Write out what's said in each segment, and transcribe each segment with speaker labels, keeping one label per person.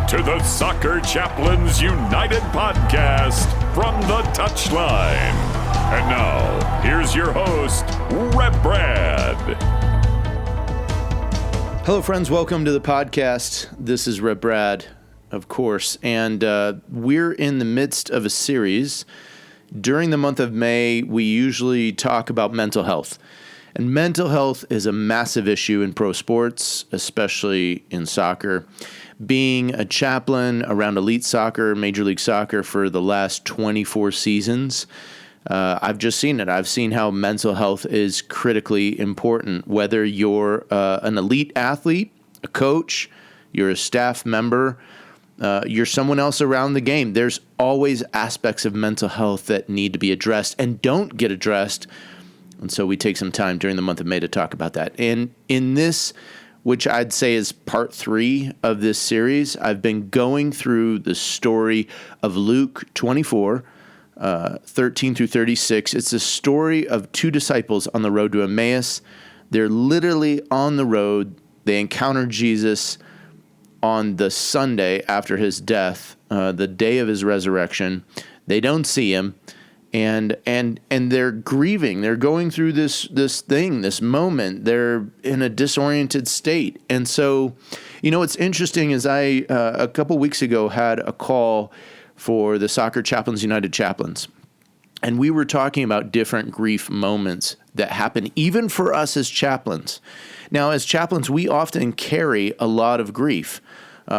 Speaker 1: to the Soccer Chaplains United podcast from the touchline. And now, here's your host, Rep Brad.
Speaker 2: Hello, friends. Welcome to the podcast. This is Rep Brad, of course, and we're in the midst of a series. During the month of May, we usually talk about mental health. And mental health is a massive issue in pro sports, especially in soccer. Being a chaplain around elite soccer, Major League Soccer for the last 24 seasons, I've just seen it. I've seen how mental health is critically important. Whether you're an elite athlete, a coach, you're a staff member, you're someone else around the game, there's always aspects of mental health that need to be addressed and don't get addressed. And so we take some time during the month of May to talk about that. And in this, which I'd say is part 3 of this series, I've been going through the story of Luke 24, 13 through 36. It's a story of 2 disciples on the road to Emmaus. They're literally on the road. They encounter Jesus on the Sunday after his death, the day of his resurrection. They don't see him. And they're grieving. They're going through this moment. They're in a disoriented state. And so, what's interesting is I a couple weeks ago had a call for the Soccer Chaplains United chaplains, and we were talking about different grief moments that happen even for us as chaplains. Now, as chaplains, we often carry a lot of grief.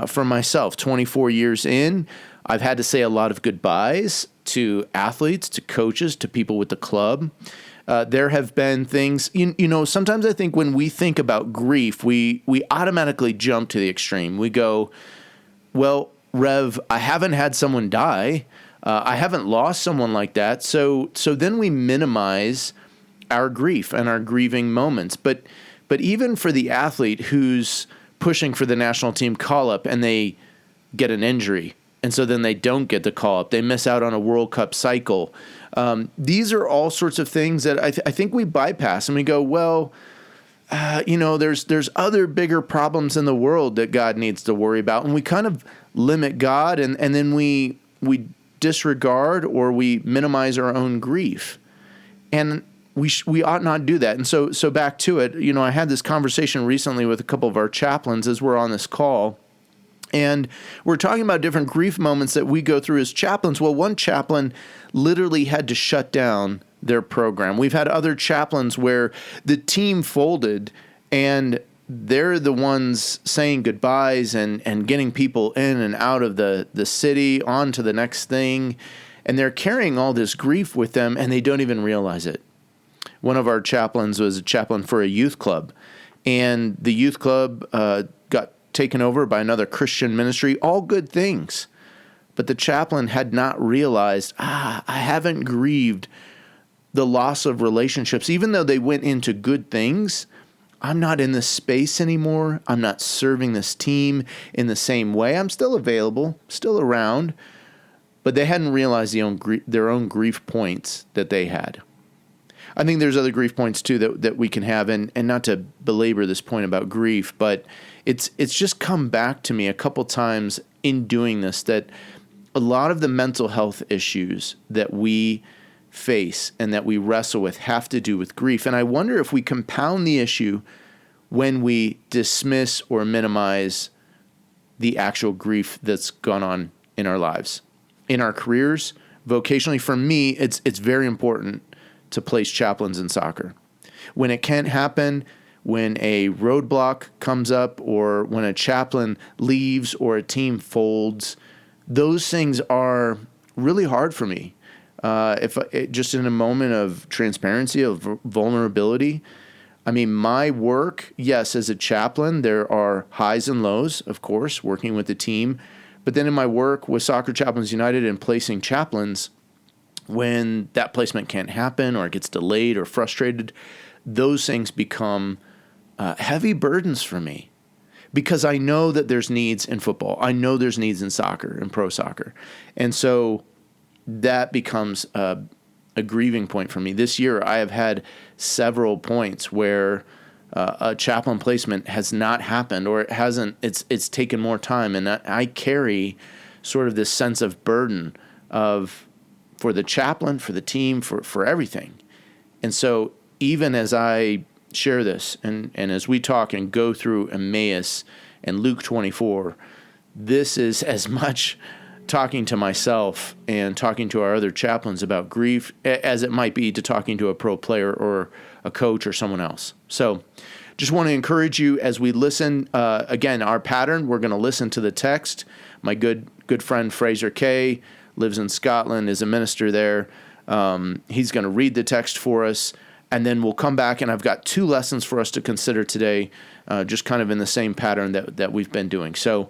Speaker 2: For myself, 24 years in, I've had to say a lot of goodbyes to athletes, to coaches, to people with the club. There have been things, sometimes I think when we think about grief, we automatically jump to the extreme. We go, well, Rev, I haven't had someone die. I haven't lost someone like that. So then we minimize our grief and our grieving moments. But even for the athlete who's pushing for the national team call-up and they get an injury, and so then they don't get the call-up. They miss out on a World Cup cycle. These are all sorts of things that I think we bypass, and we go, well, there's other bigger problems in the world that God needs to worry about, and we kind of limit God, and then we disregard or we minimize our own grief. And we ought not do that. And so back to it, I had this conversation recently with a couple of our chaplains as we're on this call, and we're talking about different grief moments that we go through as chaplains. Well, one chaplain literally had to shut down their program. We've had other chaplains where the team folded and they're the ones saying goodbyes and getting people in and out of the city on to the next thing. And they're carrying all this grief with them and they don't even realize it. One of our chaplains was a chaplain for a youth club, and the youth club got taken over by another Christian ministry, all good things. But the chaplain had not realized, I haven't grieved the loss of relationships. Even though they went into good things, I'm not in this space anymore. I'm not serving this team in the same way. I'm still available, still around, but they hadn't realized their own grief points that they had. I think there's other grief points too that we can have, and not to belabor this point about grief, but it's just come back to me a couple times in doing this that a lot of the mental health issues that we face and that we wrestle with have to do with grief. And I wonder if we compound the issue when we dismiss or minimize the actual grief that's gone on in our lives, in our careers, vocationally. For me, it's very important to place chaplains in soccer. When it can't happen, when a roadblock comes up or when a chaplain leaves or a team folds, those things are really hard for me. Just in a moment of transparency, of vulnerability, my work, yes, as a chaplain, there are highs and lows, of course, working with the team. But then in my work with Soccer Chaplains United and placing chaplains, when that placement can't happen or it gets delayed or frustrated, those things become heavy burdens for me because I know that there's needs in football. I know there's needs in soccer and pro soccer. And so that becomes a grieving point for me. This year, I have had several points where a chaplain placement has not happened, or it hasn't. It's taken more time, and I carry sort of this sense of burden for the chaplain, for the team, for everything. And so even as I share this, and as we talk and go through Emmaus and Luke 24, this is as much talking to myself and talking to our other chaplains about grief as it might be to talking to a pro player or a coach or someone else. So just want to encourage you as we listen. Again, our pattern, we're going to listen to the text. My good friend Fraser Kay lives in Scotland, is a minister there. He's going to read the text for us, and then we'll come back, and I've got 2 lessons for us to consider today, just kind of in the same pattern that we've been doing. So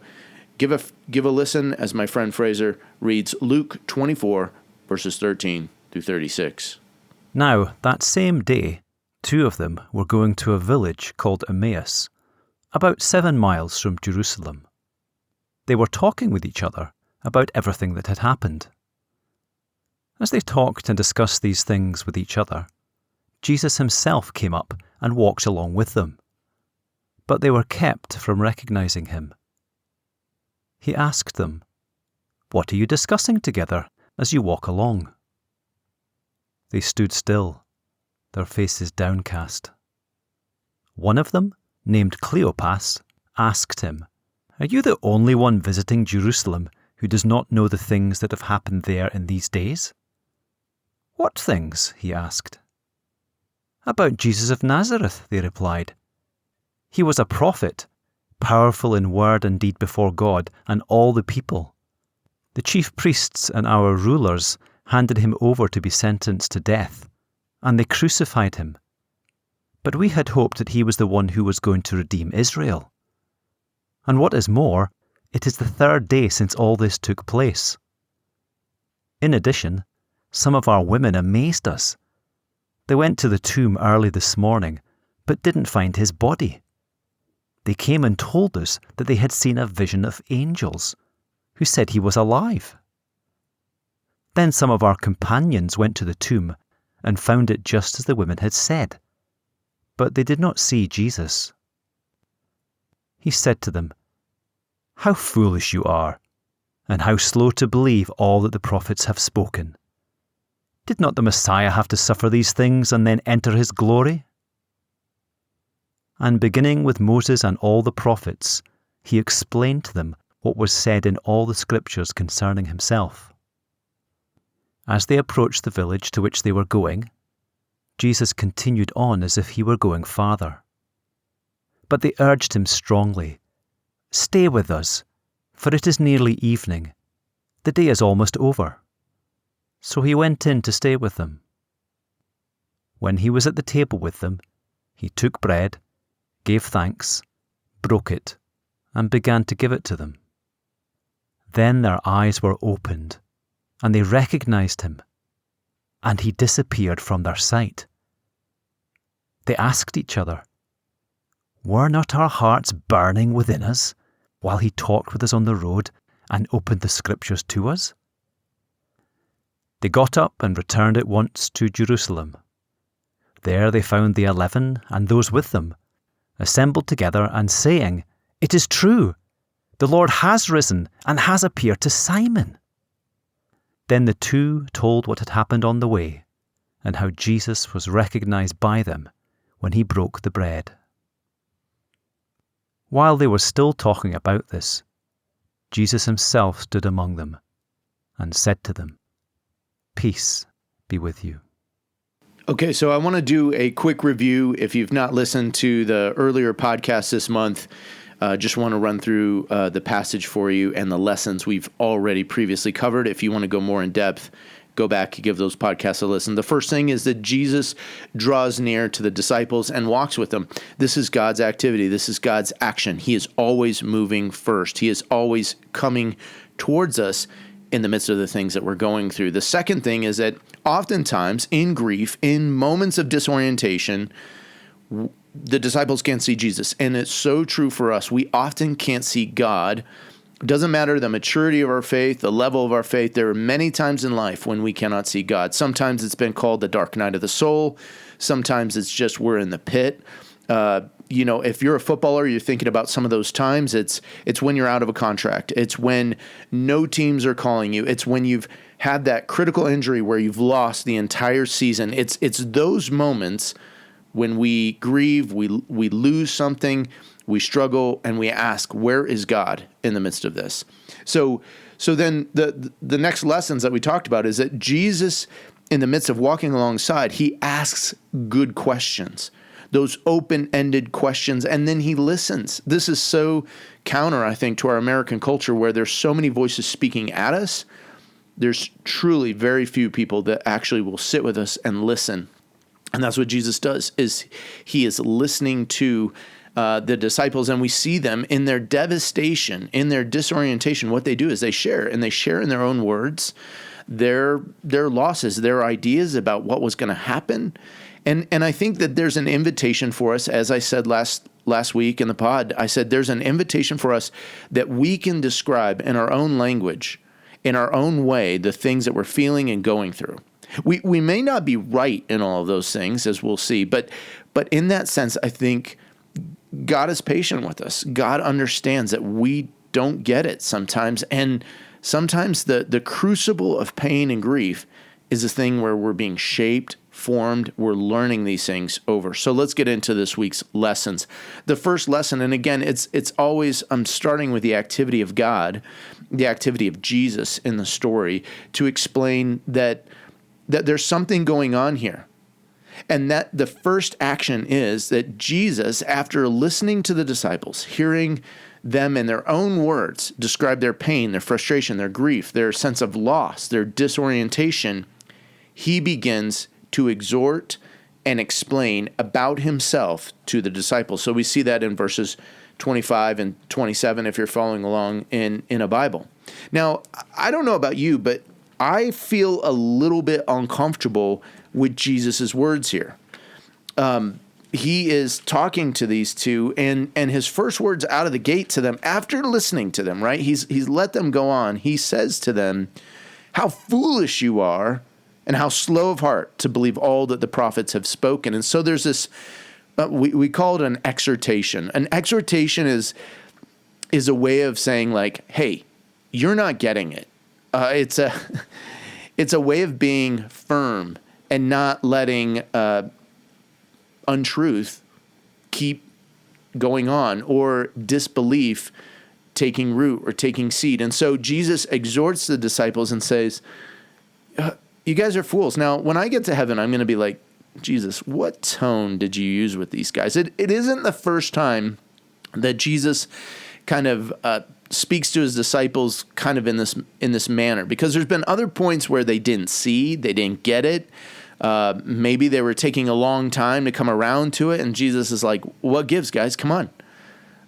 Speaker 2: give a listen as my friend Fraser reads Luke 24, verses 13 through 36.
Speaker 3: Now, that same day, 2 of them were going to a village called Emmaus, about 7 miles from Jerusalem. They were talking with each other about everything that had happened. As they talked and discussed these things with each other, Jesus himself came up and walked along with them, but they were kept from recognizing him. He asked them, "What are you discussing together as you walk along?" They stood still, their faces downcast. One of them, named Cleopas, asked him, "Are you the only one visiting Jerusalem who does not know the things that have happened there in these days?" "What things?" he asked. "About Jesus of Nazareth," they replied. "He was a prophet, powerful in word and deed before God and all the people. The chief priests and our rulers handed him over to be sentenced to death, and they crucified him. But we had hoped that he was the one who was going to redeem Israel. And what is more, it is the 3rd day since all this took place. In addition, some of our women amazed us. They went to the tomb early this morning, but didn't find his body. They came and told us that they had seen a vision of angels, who said he was alive. Then some of our companions went to the tomb and found it just as the women had said, but they did not see Jesus." He said to them, "How foolish you are, and how slow to believe all that the prophets have spoken. Did not the Messiah have to suffer these things and then enter his glory?" And beginning with Moses and all the prophets, he explained to them what was said in all the scriptures concerning himself. As they approached the village to which they were going, Jesus continued on as if he were going farther. But they urged him strongly, "Stay with us, for it is nearly evening. The day is almost over." So he went in to stay with them. When he was at the table with them, he took bread, gave thanks, broke it, and began to give it to them. Then their eyes were opened, and they recognized him, and he disappeared from their sight. They asked each other, "Were not our hearts burning within us while he talked with us on the road and opened the scriptures to us?" They got up and returned at once to Jerusalem. There they found the 11 and those with them, assembled together and saying, "It is true, the Lord has risen and has appeared to Simon." Then the 2 told what had happened on the way, and how Jesus was recognized by them when he broke the bread. While they were still talking about this, Jesus himself stood among them and said to them, "Peace be with you."
Speaker 2: Okay, so I want to do a quick review. If you've not listened to the earlier podcast this month, just want to run through the passage for you and the lessons we've already previously covered. If you want to go more in depth, go back and give those podcasts a listen. The first thing is that Jesus draws near to the disciples and walks with them. This is God's activity. This is God's action. He is always moving first. He is always coming towards us in the midst of the things that we're going through. The second thing is that oftentimes in grief, in moments of disorientation, the disciples can't see Jesus. And it's so true for us. We often can't see God. It doesn't matter the maturity of our faith, the level of our faith. There are many times in life when we cannot see God. Sometimes it's been called the dark night of the soul. Sometimes it's just we're in the pit. If you're a footballer, you're thinking about some of those times. It's when you're out of a contract. It's when no teams are calling you. It's when you've had that critical injury where you've lost the entire season. It's those moments when we grieve, we lose something, we struggle, and we ask, where is God in the midst of this? So then the next lessons that we talked about is that Jesus, in the midst of walking alongside, he asks good questions, those open-ended questions, and then he listens. This is so counter, I think, to our American culture where there's so many voices speaking at us. There's truly very few people that actually will sit with us and listen. And that's what Jesus does, is he is listening to the disciples, and we see them in their devastation, in their disorientation. What they do is they share in their own words their losses, their ideas about what was going to happen. And I think that there's an invitation for us, as I said last week in the pod, I said there's an invitation for us that we can describe in our own language, in our own way, the things that we're feeling and going through. We may not be right in all of those things, as we'll see, but in that sense, I think God is patient with us. God understands that we don't get it sometimes, and sometimes the crucible of pain and grief is a thing where we're being shaped, formed, we're learning these things over. So let's get into this week's lessons. The first lesson, and again, it's always, I'm starting with the activity of God, the activity of Jesus in the story, to explain that there's something going on here. And that the first action is that Jesus, after listening to the disciples, hearing them in their own words describe their pain, their frustration, their grief, their sense of loss, their disorientation, he begins to exhort and explain about himself to the disciples. So we see that in verses 25 and 27 if you're following along in a Bible. Now, I don't know about you, but I feel a little bit uncomfortable with Jesus' words here. He is talking to these two, and his first words out of the gate to them, after listening to them, right? He's let them go on. He says to them, how foolish you are, and how slow of heart to believe all that the prophets have spoken. And so there's this, we call it an exhortation. An exhortation is a way of saying like, hey, you're not getting it. It's a way of being firm and not letting untruth keep going on or disbelief taking root or taking seed. And so Jesus exhorts the disciples and says, you guys are fools. Now, when I get to heaven, I'm going to be like, Jesus, what tone did you use with these guys? It isn't the first time that Jesus kind of speaks to his disciples kind of in this manner, because there's been other points where they didn't see, they didn't get it. Maybe they were taking a long time to come around to it, and Jesus is like, what gives, guys? Come on.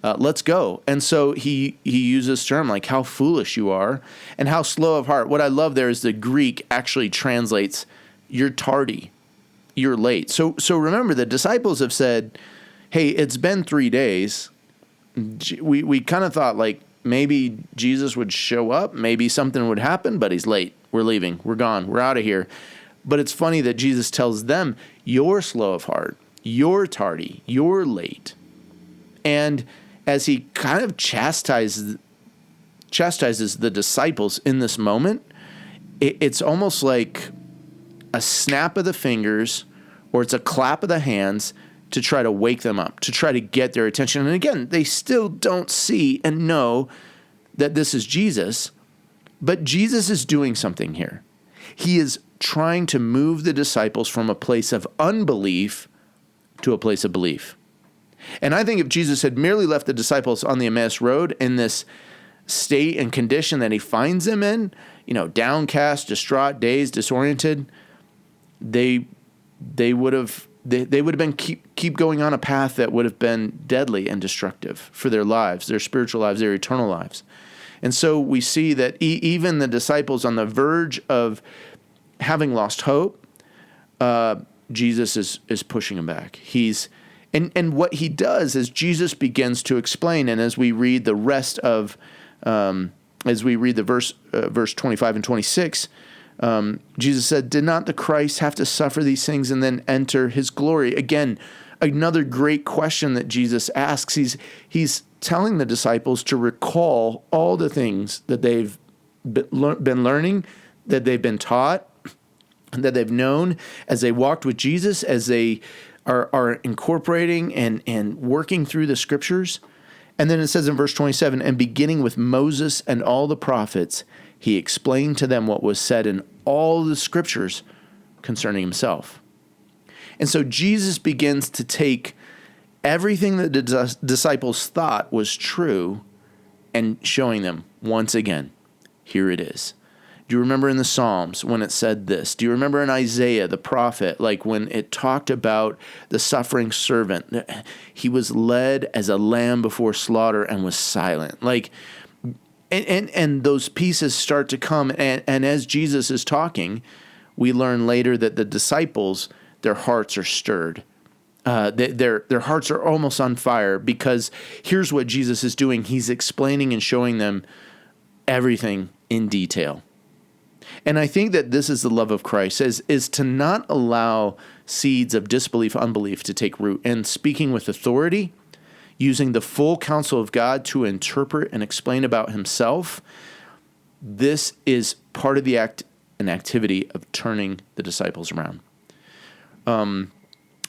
Speaker 2: Let's go. And so he uses this term like how foolish you are and how slow of heart. What I love there is the Greek actually translates, you're tardy, you're late. So remember, the disciples have said, hey, it's been 3 days. We kind of thought like maybe Jesus would show up, maybe something would happen, but he's late. We're leaving. We're gone. We're out of here. But it's funny that Jesus tells them, you're slow of heart, you're tardy, you're late. And as he kind of chastises the disciples in this moment, it's almost like a snap of the fingers or it's a clap of the hands to try to wake them up, to try to get their attention. And again, they still don't see and know that this is Jesus, but Jesus is doing something here. He is trying to move the disciples from a place of unbelief to a place of belief. And I think if Jesus had merely left the disciples on the Emmaus road in this state and condition that he finds them in, downcast, distraught, dazed, disoriented, they would have been keep going on a path that would have been deadly and destructive for their lives, their spiritual lives, their eternal lives. And so we see that even the disciples on the verge of having lost hope, Jesus is pushing them back. And what he does is Jesus begins to explain, and as we read the rest of, verse 25 and 26, Jesus said, did not the Christ have to suffer these things and then enter his glory? Again, another great question that Jesus asks. He's telling the disciples to recall all the things that they've been learning, that they've been taught, that they've known as they walked with Jesus, as they are incorporating and working through the scriptures. And then it says in verse 27, and beginning with Moses and all the prophets, he explained to them what was said in all the scriptures concerning himself. And so Jesus begins to take everything that the disciples thought was true and showing them once again, here it is. Do you remember in the Psalms when it said this? Do you remember in Isaiah, the prophet, like when it talked about the suffering servant? He was led as a lamb before slaughter and was silent. Like, and those pieces start to come. And as Jesus is talking, we learn later that the disciples, their hearts are stirred. Their hearts are almost on fire, because here's what Jesus is doing. He's explaining and showing them everything in detail. And I think that this is the love of Christ, is to not allow seeds of disbelief, unbelief to take root, and speaking with authority, using the full counsel of God to interpret and explain about himself. This is part of the act and activity of turning the disciples around.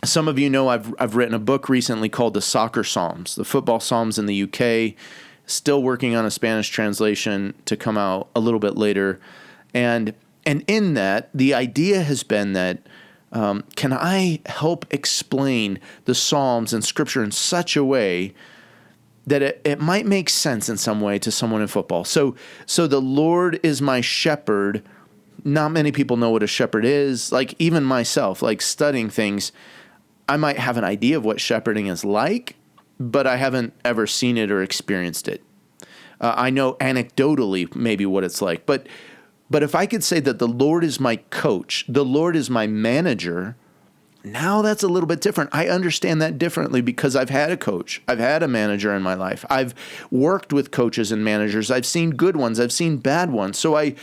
Speaker 2: Some of you know I've written a book recently called The Soccer Psalms, the football Psalms in the UK. Still working on a Spanish translation to come out a little bit later. And in that, the idea has been that can I help explain the Psalms and Scripture in such a way that it might make sense in some way to someone in football. So the Lord is my shepherd. Not many people know what a shepherd is. Like even myself, like studying things, I might have an idea of what shepherding is like, but I haven't ever seen it or experienced it. I know anecdotally maybe what it's like, but if I could say that the Lord is my coach, the Lord is my manager, now that's a little bit different. I understand that differently because I've had a coach. I've had a manager in my life. I've worked with coaches and managers. I've seen good ones. I've seen bad ones. So I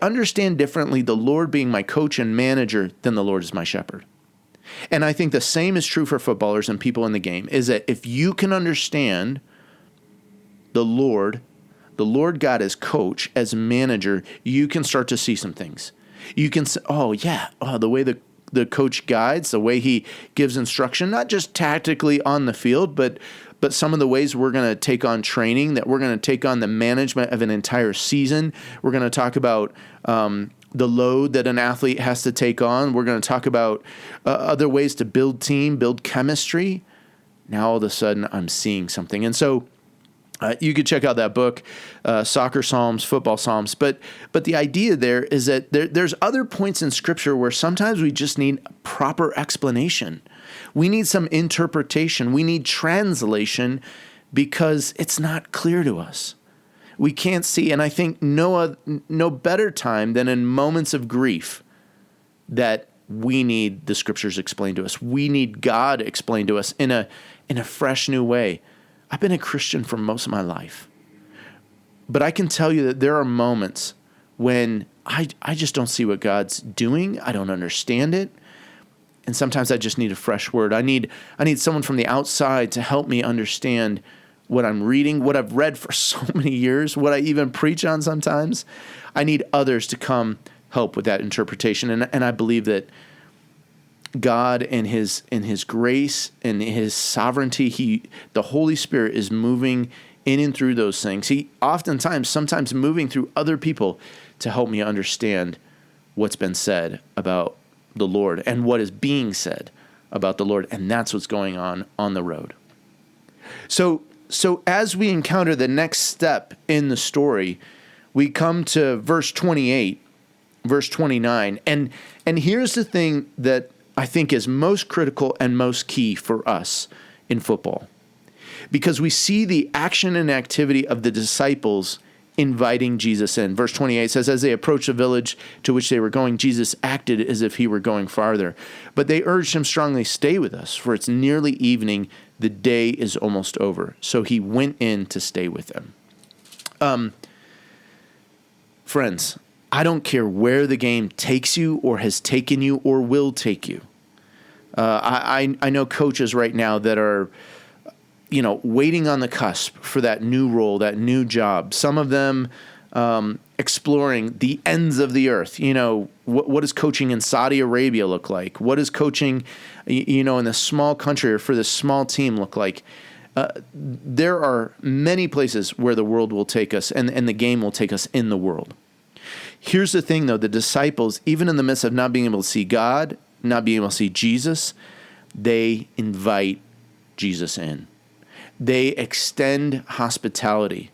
Speaker 2: understand differently the Lord being my coach and manager than the Lord is my shepherd. And I think the same is true for footballers and people in the game, is that if you can understand the Lord God as coach, as manager, you can start to see some things. You can say, the way the coach guides, the way he gives instruction, not just tactically on the field, but some of the ways we're going to take on training, that we're going to take on the management of an entire season. We're going to talk about the load that an athlete has to take on. We're going to talk about other ways to build team, build chemistry. Now all of a sudden I'm seeing something. And so you could check out that book, Soccer Psalms, Football Psalms. But the idea there is that there's other points in Scripture where sometimes we just need proper explanation. We need some interpretation. We need translation because it's not clear to us. We can't see. And I think no better time than in moments of grief that we need the Scriptures explained to us. We need God explained to us in a fresh new way. I've been a Christian for most of my life, but I can tell you that there are moments when I just don't see what God's doing. I don't understand it. And sometimes I just need a fresh word. I need someone from the outside to help me understand what I'm reading, what I've read for so many years, what I even preach on sometimes. I need others to come help with that interpretation. And I believe that God in his grace and his sovereignty, the Holy Spirit is moving in and through those things. He sometimes moving through other people to help me understand what's been said about the Lord and what is being said about the Lord. And that's what's going on the road. So as we encounter the next step in the story, we come to verse 28, verse 29. And here's the thing that I think is most critical and most key for us in football, because we see the action and activity of the disciples inviting Jesus in. Verse 28 says, as they approached the village to which they were going, Jesus acted as if he were going farther. But they urged him strongly, stay with us, for it's nearly evening. The day is almost over. So he went in to stay with them. Friends, I don't care where the game takes you or has taken you or will take you. I know coaches right now that are, waiting on the cusp for that new role, that new job. Some of them exploring the ends of the earth. What does coaching in Saudi Arabia look like? What does coaching, in a small country or for this small team look like? There are many places where the world will take us and the game will take us in the world. Here's the thing, though. The disciples, even in the midst of not being able to see God, not being able to see Jesus, they invite Jesus in. They extend hospitality.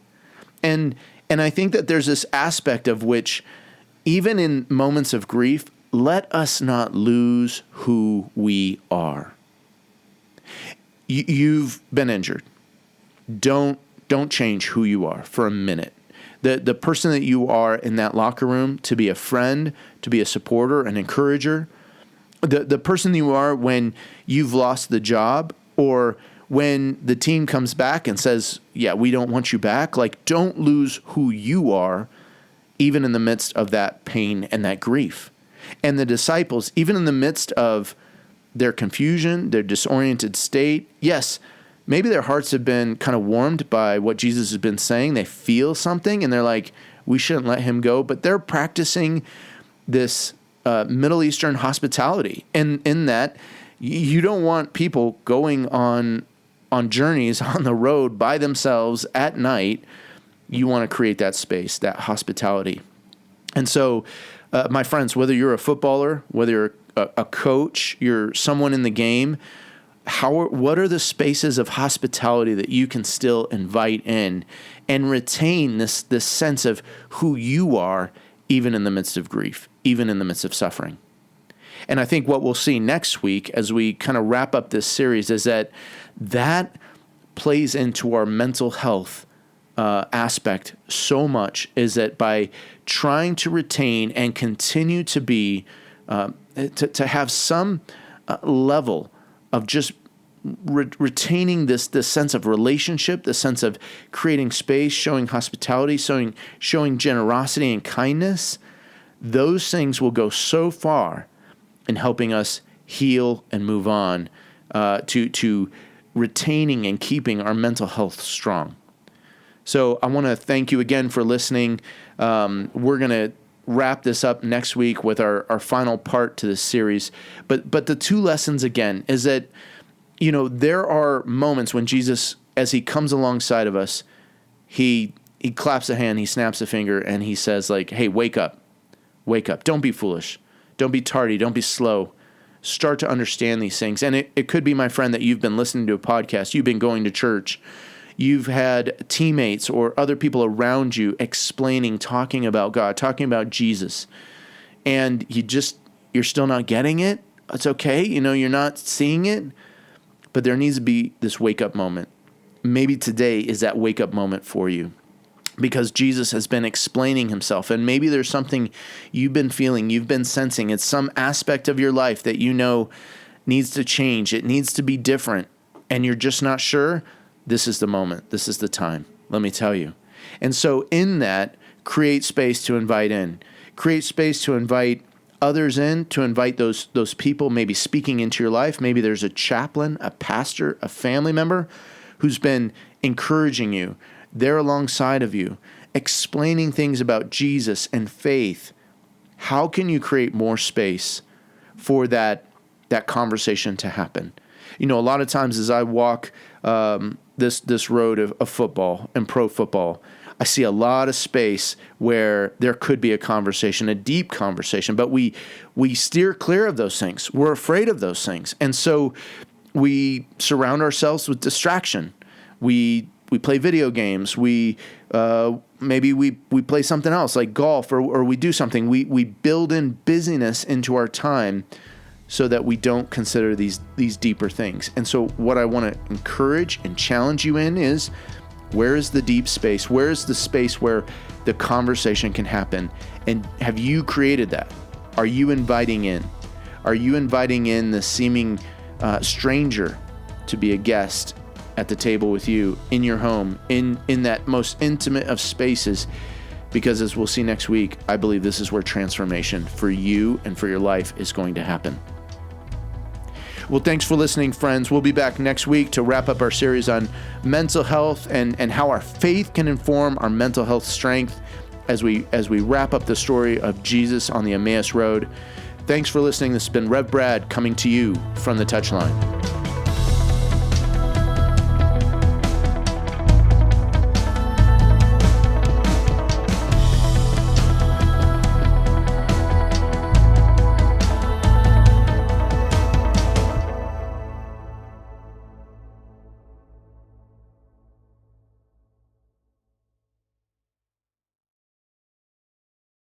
Speaker 2: And I think that there's this aspect of which, even in moments of grief, let us not lose who we are. You've been injured. Don't change who you are for a minute. The person that you are in that locker room, to be a friend, to be a supporter, an encourager, the person you are when you've lost the job, or when the team comes back and says, yeah, we don't want you back. Like, don't lose who you are, even in the midst of that pain and that grief. And the disciples, even in the midst of their confusion, their disoriented state, yes, maybe their hearts have been kind of warmed by what Jesus has been saying. They feel something and they're like, we shouldn't let him go. But they're practicing this Middle Eastern hospitality. And in that, you don't want people going on journeys on the road by themselves at night. You want to create that space, that hospitality. And so, my friends, whether you're a footballer, whether you're a coach, you're someone in the game, what are the spaces of hospitality that you can still invite in and retain this sense of who you are, even in the midst of grief, even in the midst of suffering? And I think what we'll see next week as we kind of wrap up this series is that plays into our mental health aspect so much, is that by trying to retain and continue to be, to have some level of just retaining this sense of relationship, the sense of creating space, showing hospitality, showing generosity and kindness, those things will go so far in helping us heal and move on to retaining and keeping our mental health strong. So I want to thank you again for listening. We're going to wrap this up next week with our final part to this series. But the two lessons again is that, there are moments when Jesus, as he comes alongside of us, he claps a hand, he snaps a finger, and he says, like, hey, wake up. Don't be foolish. Don't be tardy. Don't be slow. Start to understand these things. And it could be, my friend, that you've been listening to a podcast. You've been going to church. You've had teammates or other people around you explaining, talking about God, talking about Jesus. And you're still not getting it. It's okay. You're not seeing it. But there needs to be this wake-up moment. Maybe today is that wake-up moment for you, because Jesus has been explaining himself. And maybe there's something you've been feeling, you've been sensing. It's some aspect of your life that needs to change. It needs to be different. And you're just not sure. This is the moment. This is the time. Let me tell you. And so in that, create space to invite in. Create space to invite others in, to invite those people maybe speaking into your life. Maybe there's a chaplain, a pastor, a family member who's been encouraging you. They're alongside of you, explaining things about Jesus and faith. How can you create more space for that conversation to happen? A lot of times as I walk this road of football and pro football, I see a lot of space where there could be a conversation, a deep conversation, but we steer clear of those things. We're afraid of those things. And so we surround ourselves with distraction. We play video games. Maybe we play something else like golf, or we do something. We build in busyness into our time so that we don't consider these deeper things. And so what I want to encourage and challenge you in is, where is the deep space? Where is the space where the conversation can happen? And have you created that? Are you inviting in? Are you inviting in the seeming stranger to be a guest at the table with you, in your home, in that most intimate of spaces? Because as we'll see next week, I believe this is where transformation for you and for your life is going to happen. Well, thanks for listening, friends. We'll be back next week to wrap up our series on mental health and how our faith can inform our mental health strength as we wrap up the story of Jesus on the Emmaus Road. Thanks for listening. This has been Rev Brad coming to you from the Touchline.